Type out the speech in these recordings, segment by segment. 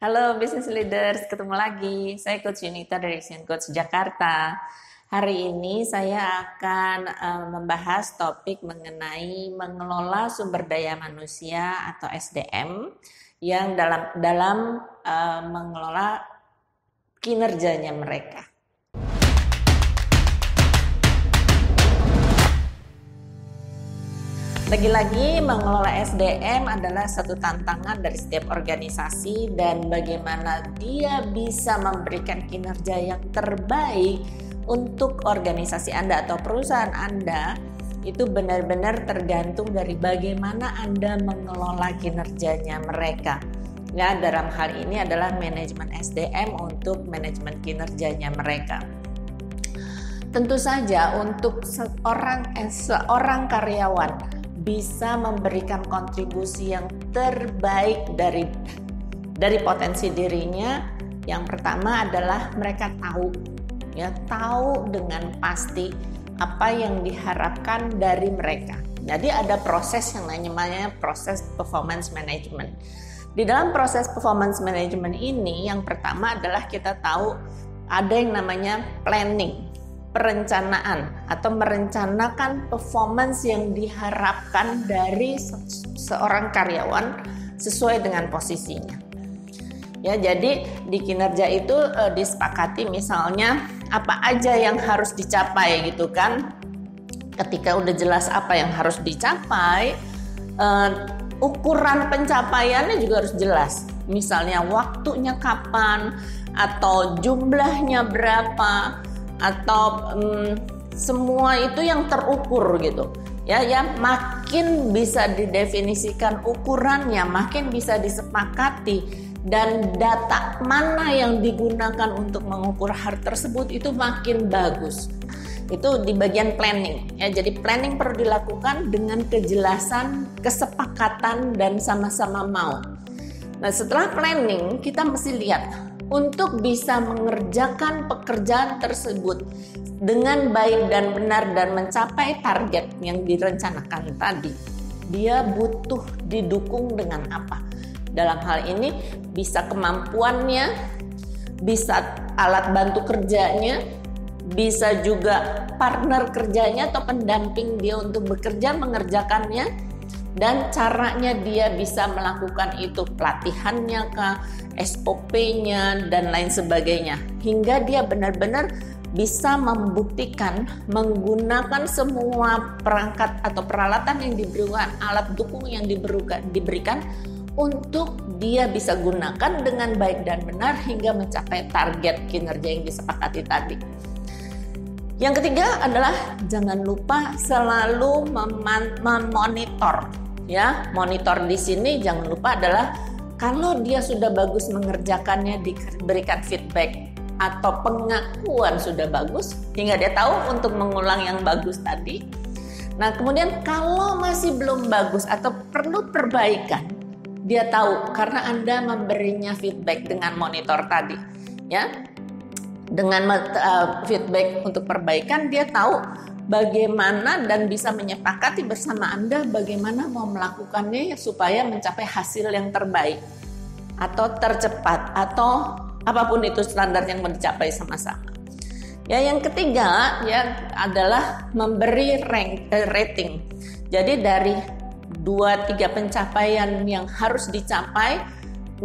Halo Business Leaders, ketemu lagi. Saya Coach Yunita dari Asian Coach Jakarta. Hari ini saya akan membahas topik mengenai mengelola sumber daya manusia atau SDM yang dalam mengelola kinerjanya mereka. Lagi-lagi mengelola SDM adalah satu tantangan dari setiap organisasi dan bagaimana dia bisa memberikan kinerja yang terbaik untuk organisasi Anda atau perusahaan Anda itu benar-benar tergantung dari bagaimana Anda mengelola kinerjanya mereka. Ya, dalam hal ini adalah manajemen SDM untuk manajemen kinerjanya mereka. Tentu saja untuk seorang karyawan bisa memberikan kontribusi yang terbaik dari potensi dirinya. Yang pertama adalah mereka tahu dengan pasti apa yang diharapkan dari mereka. Jadi ada proses yang namanya proses performance management. Di dalam proses performance management ini yang pertama adalah kita tahu ada yang namanya planning, perencanaan atau merencanakan performance yang diharapkan dari seorang karyawan sesuai dengan posisinya. Ya, jadi di kinerja itu disepakati misalnya apa aja yang harus dicapai gitu kan. Ketika udah jelas apa yang harus dicapai, ukuran pencapaiannya juga harus jelas. Misalnya waktunya kapan atau jumlahnya berapa, atau semua itu yang terukur gitu ya makin bisa didefinisikan ukurannya, makin bisa disepakati, dan data mana yang digunakan untuk mengukur hal tersebut itu makin bagus. Itu di bagian planning ya. Jadi planning perlu dilakukan dengan kejelasan, kesepakatan, dan sama-sama mau. Nah, setelah planning kita mesti lihat untuk bisa mengerjakan pekerjaan tersebut dengan baik dan benar dan mencapai target yang direncanakan tadi, dia butuh didukung dengan apa? Dalam hal ini bisa kemampuannya, bisa alat bantu kerjanya, bisa juga partner kerjanya atau pendamping dia untuk bekerja mengerjakannya, dan caranya dia bisa melakukan itu, pelatihannya kah, SOP-nya dan lain sebagainya, hingga dia benar-benar bisa membuktikan menggunakan semua perangkat atau peralatan yang diberikan, alat dukung yang diberikan untuk dia bisa gunakan dengan baik dan benar hingga mencapai target kinerja yang disepakati tadi. Yang ketiga adalah jangan lupa selalu memonitor. Ya, monitor di sini jangan lupa adalah kalau dia sudah bagus mengerjakannya diberikan feedback atau pengakuan sudah bagus hingga dia tahu untuk mengulang yang bagus tadi. Nah, kemudian kalau masih belum bagus atau perlu perbaikan, dia tahu karena Anda memberinya feedback dengan monitor tadi. Ya. Dengan feedback untuk perbaikan, dia tahu bagaimana dan bisa menyepakati bersama Anda bagaimana mau melakukannya supaya mencapai hasil yang terbaik atau tercepat atau apapun itu standar yang mau dicapai sama-sama. Ya, yang ketiga ya adalah memberi rating. Jadi dari 2-3 pencapaian yang harus dicapai,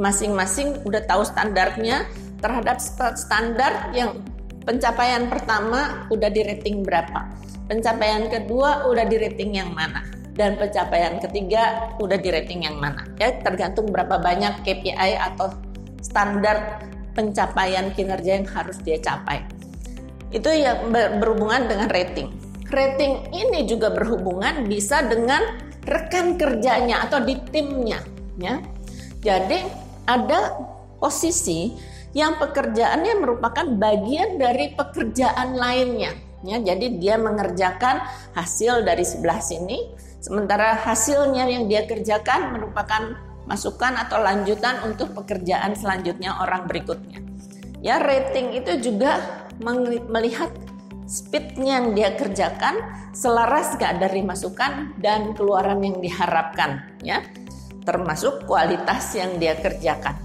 masing-masing udah tahu standarnya. Terhadap standar yang pencapaian pertama udah di rating berapa, pencapaian kedua udah di rating yang mana, dan pencapaian ketiga udah di rating yang mana. Ya, tergantung berapa banyak KPI atau standar pencapaian kinerja yang harus dia capai. Itu yang berhubungan dengan rating. Rating ini juga berhubungan bisa dengan rekan kerjanya atau di timnya. Ya. Jadi ada posisi yang pekerjaannya merupakan bagian dari pekerjaan lainnya. Ya, jadi dia mengerjakan hasil dari sebelah sini, sementara hasilnya yang dia kerjakan merupakan masukan atau lanjutan untuk pekerjaan selanjutnya orang berikutnya. Ya, rating itu juga melihat speednya yang dia kerjakan selaras gak dari masukan dan keluaran yang diharapkan, ya, termasuk kualitas yang dia kerjakan.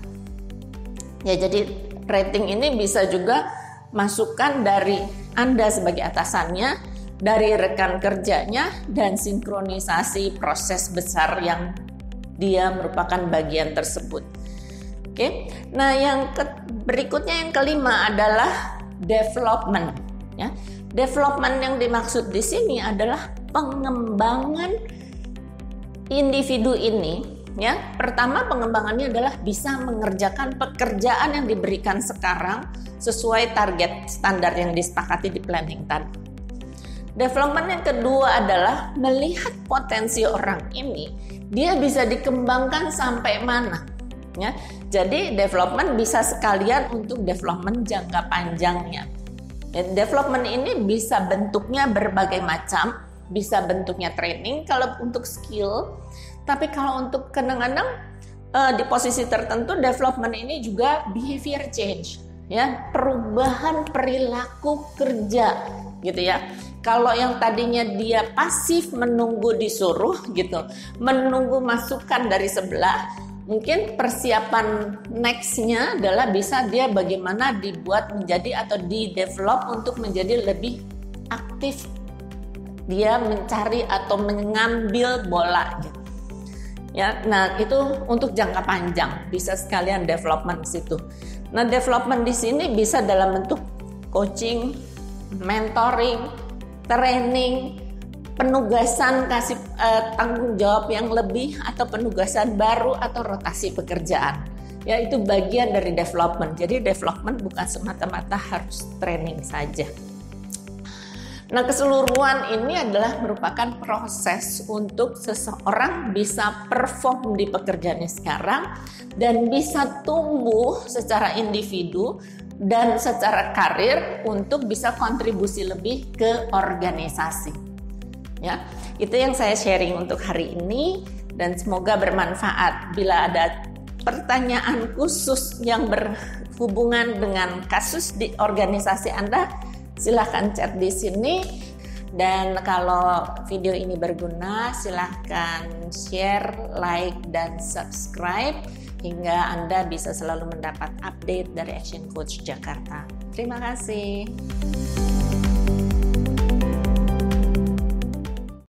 Ya, jadi rating ini bisa juga masukan dari Anda sebagai atasannya, dari rekan kerjanya, dan sinkronisasi proses besar yang dia merupakan bagian tersebut. Oke. Nah, yang berikutnya yang kelima adalah development, ya. Development yang dimaksud di sini adalah pengembangan individu ini, ya. Pertama, pengembangannya adalah bisa mengerjakan pekerjaan yang diberikan sekarang sesuai target standar yang disepakati di planning tadi. Development yang kedua adalah melihat potensi orang ini, dia bisa dikembangkan sampai mana, ya. Jadi development bisa sekalian untuk development jangka panjangnya. Development ini bisa bentuknya berbagai macam, bisa bentuknya training kalau untuk skill, tapi kalau untuk kadang-kadang di posisi tertentu development ini juga behavior change, ya, perubahan perilaku kerja, gitu ya. Kalau yang tadinya dia pasif menunggu disuruh gitu, menunggu masukan dari sebelah, mungkin persiapan next-nya adalah bisa dia bagaimana dibuat menjadi atau di-develop untuk menjadi lebih aktif. Dia mencari atau mengambil bola gitu. Ya, nah itu untuk jangka panjang, bisa sekalian development di situ. Nah, development di sini bisa dalam bentuk coaching, mentoring, training, penugasan, kasih tanggung jawab yang lebih, atau penugasan baru, atau rotasi pekerjaan. Ya, itu bagian dari development. Jadi development bukan semata-mata harus training saja. Nah, keseluruhan ini adalah merupakan proses untuk seseorang bisa perform di pekerjaannya sekarang dan bisa tumbuh secara individu dan secara karir untuk bisa kontribusi lebih ke organisasi. Ya, itu yang saya sharing untuk hari ini dan semoga bermanfaat. Bila ada pertanyaan khusus yang berhubungan dengan kasus di organisasi Anda, silahkan chat di sini. Dan kalau video ini berguna, silahkan share, like, dan subscribe hingga Anda bisa selalu mendapat update dari Action Coach Jakarta. Terima kasih.